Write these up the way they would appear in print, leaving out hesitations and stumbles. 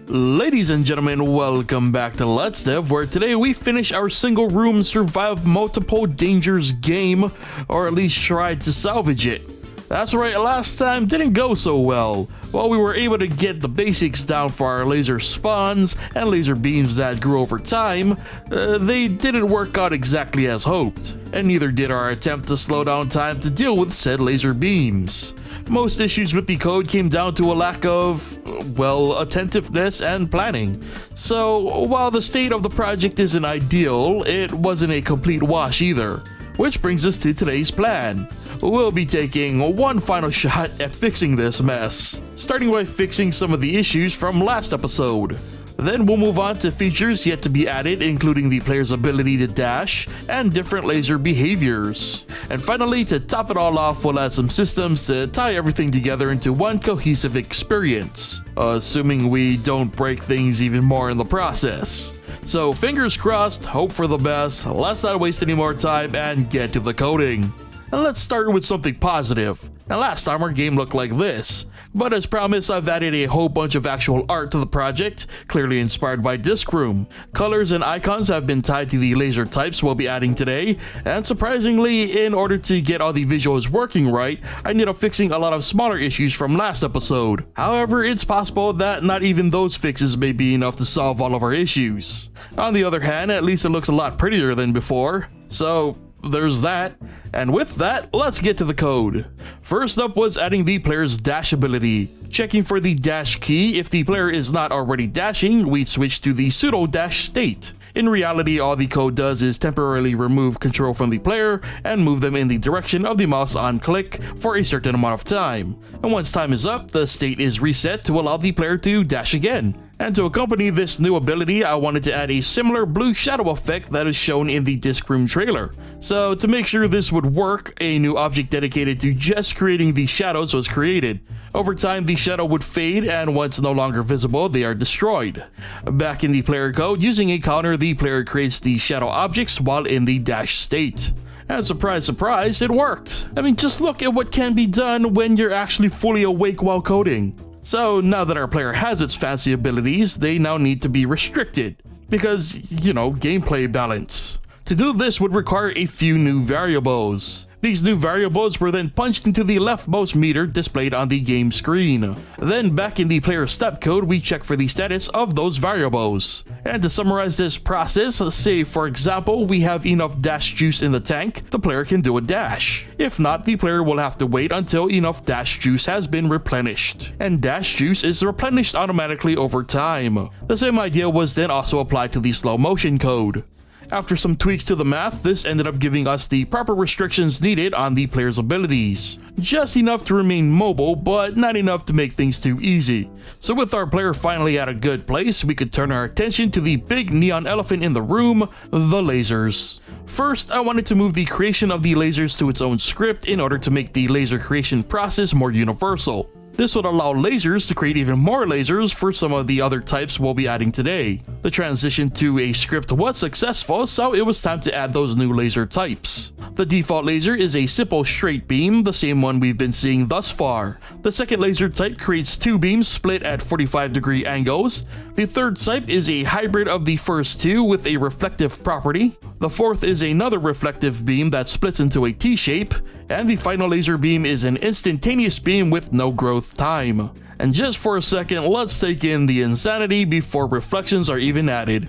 Ladies and gentlemen, welcome back to Let's Dev, where today we finish our single room survive multiple dangers game, or at least try to salvage it. That's right, last time didn't go so well. While we were able to get the basics down for our laser spawns and laser beams that grew over time, they didn't work out exactly as hoped, and neither did our attempt to slow down time to deal with said laser beams. Most issues with the code came down to a lack of, well, attentiveness and planning. So, while the state of the project isn't ideal, it wasn't a complete wash either. Which brings us to today's plan. We'll be taking one final shot at fixing this mess, starting by fixing some of the issues from last episode. Then we'll move on to features yet to be added, including the player's ability to dash and different laser behaviors. And finally, to top it all off, we'll add some systems to tie everything together into one cohesive experience, assuming we don't break things even more in the process. So fingers crossed, hope for the best, let's not waste any more time and get to the coding. And let's start with something positive. Now last time our game looked like this, but as promised I've added a whole bunch of actual art to the project, clearly inspired by Disc Room. Colors and icons have been tied to the laser types we'll be adding today, and surprisingly, in order to get all the visuals working right, I ended up fixing a lot of smaller issues from last episode. However, it's possible that not even those fixes may be enough to solve all of our issues. On the other hand, at least it looks a lot prettier than before, so there's that. And with that, let's get to the code. First up was adding the player's dash ability. Checking for the dash key. If the player is not already dashing, we'd switch to the pseudo dash state. In reality, all the code does is temporarily remove control from the player and move them in the direction of the mouse on click for a certain amount of time. And once time is up, the state is reset to allow the player to dash again. And to accompany this new ability, I wanted to add a similar blue shadow effect that is shown in the Disc Room trailer. So to make sure this would work, a new object dedicated to just creating these shadows was created. Over time, the shadow would fade, and once no longer visible, they are destroyed. Back in the player code, using a counter, the player creates the shadow objects while in the dash state. And surprise, surprise, it worked. I mean, just look at what can be done when you're actually fully awake while coding. So now that our player has its fancy abilities, they now need to be restricted, because, gameplay balance. To do this would require a few new variables. These new variables were then punched into the leftmost meter displayed on the game screen. Then back in the player step code, we check for the status of those variables. And to summarize this process, say for example we have enough dash juice in the tank, the player can do a dash. If not, the player will have to wait until enough dash juice has been replenished. And dash juice is replenished automatically over time. The same idea was then also applied to the slow motion code. After some tweaks to the math, this ended up giving us the proper restrictions needed on the player's abilities. Just enough to remain mobile, but not enough to make things too easy. So with our player finally at a good place, we could turn our attention to the big neon elephant in the room, the lasers. First, I wanted to move the creation of the lasers to its own script in order to make the laser creation process more universal. This would allow lasers to create even more lasers for some of the other types we'll be adding today. The transition to a script was successful, so it was time to add those new laser types. The default laser is a simple straight beam, the same one we've been seeing thus far. The second laser type creates two beams split at 45-degree angles. The third type is a hybrid of the first two with a reflective property. The fourth is another reflective beam that splits into a T-shape. And the final laser beam is an instantaneous beam with no growth time. And just for a second, let's take in the insanity before reflections are even added.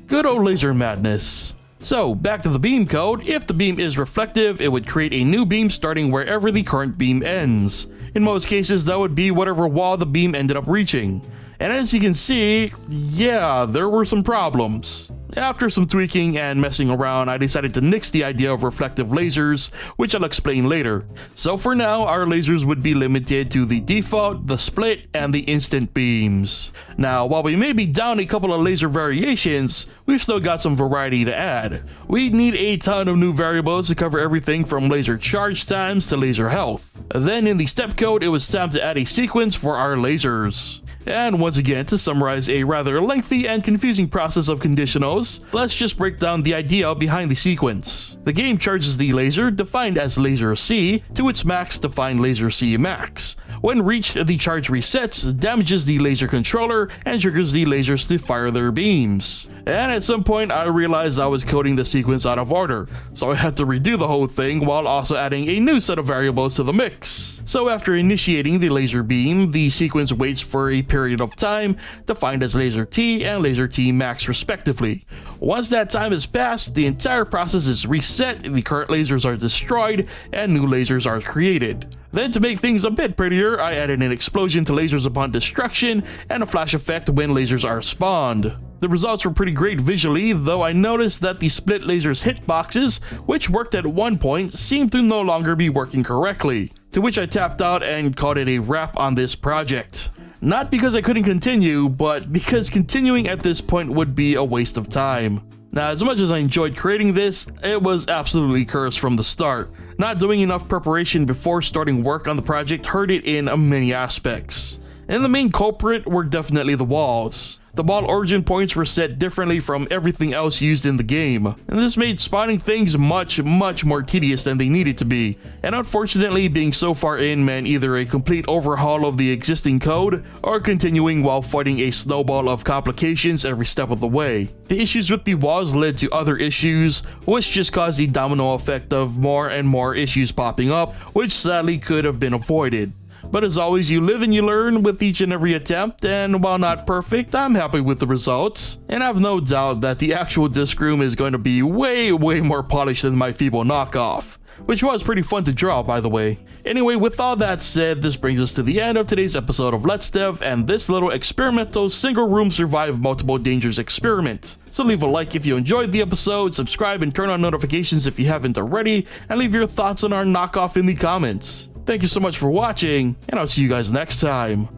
Good old laser madness. So back to the beam code. If the beam is reflective, it would create a new beam starting wherever the current beam ends. In most cases, that would be whatever wall the beam ended up reaching. And as you can see, yeah, there were some problems. After some tweaking and messing around, I decided to nix the idea of reflective lasers, which I'll explain later. So for now, our lasers would be limited to the default, the split, and the instant beams. Now, while we may be down a couple of laser variations, we've still got some variety to add. We need a ton of new variables to cover everything from laser charge times to laser health. Then in the step code, it was time to add a sequence for our lasers. And once again, to summarize a rather lengthy and confusing process of conditionals, let's just break down the idea behind the sequence. The game charges the laser, defined as laser C, to its max defined laser C max. When reached, the charge resets, damages the laser controller, and triggers the lasers to fire their beams. And at some point I realized I was coding the sequence out of order, so I had to redo the whole thing while also adding a new set of variables to the mix. So after initiating the laser beam, the sequence waits for a period of time, defined as laser T and laser T max respectively. Once that time has passed, the entire process is reset, the current lasers are destroyed, and new lasers are created. Then to make things a bit prettier, I added an explosion to lasers upon destruction and a flash effect when lasers are spawned. The results were pretty great visually, though I noticed that the split lasers hitboxes, which worked at one point, seemed to no longer be working correctly, to which I tapped out and called it a wrap on this project. Not because I couldn't continue, but because continuing at this point would be a waste of time. Now, as much as I enjoyed creating this, it was absolutely cursed from the start. Not doing enough preparation before starting work on the project hurt it in many aspects. And the main culprit were definitely the walls. The wall origin points were set differently from everything else used in the game, and this made spawning things much more tedious than they needed to be. And unfortunately, being so far in meant either a complete overhaul of the existing code, or continuing while fighting a snowball of complications every step of the way. The issues with the walls led to other issues, which just caused the domino effect of more and more issues popping up, which sadly could have been avoided. But as always, you live and you learn with each and every attempt, and while not perfect, I'm happy with the results. And I have no doubt that the actual disc room is going to be way more polished than my feeble knockoff, which was pretty fun to draw, by the way. Anyway, with all that said, this brings us to the end of today's episode of Let's Dev and this little experimental single room survive multiple dangers experiment. So leave a like if you enjoyed the episode, subscribe and turn on notifications if you haven't already, and leave your thoughts on our knockoff in the comments. Thank you so much for watching, and I'll see you guys next time.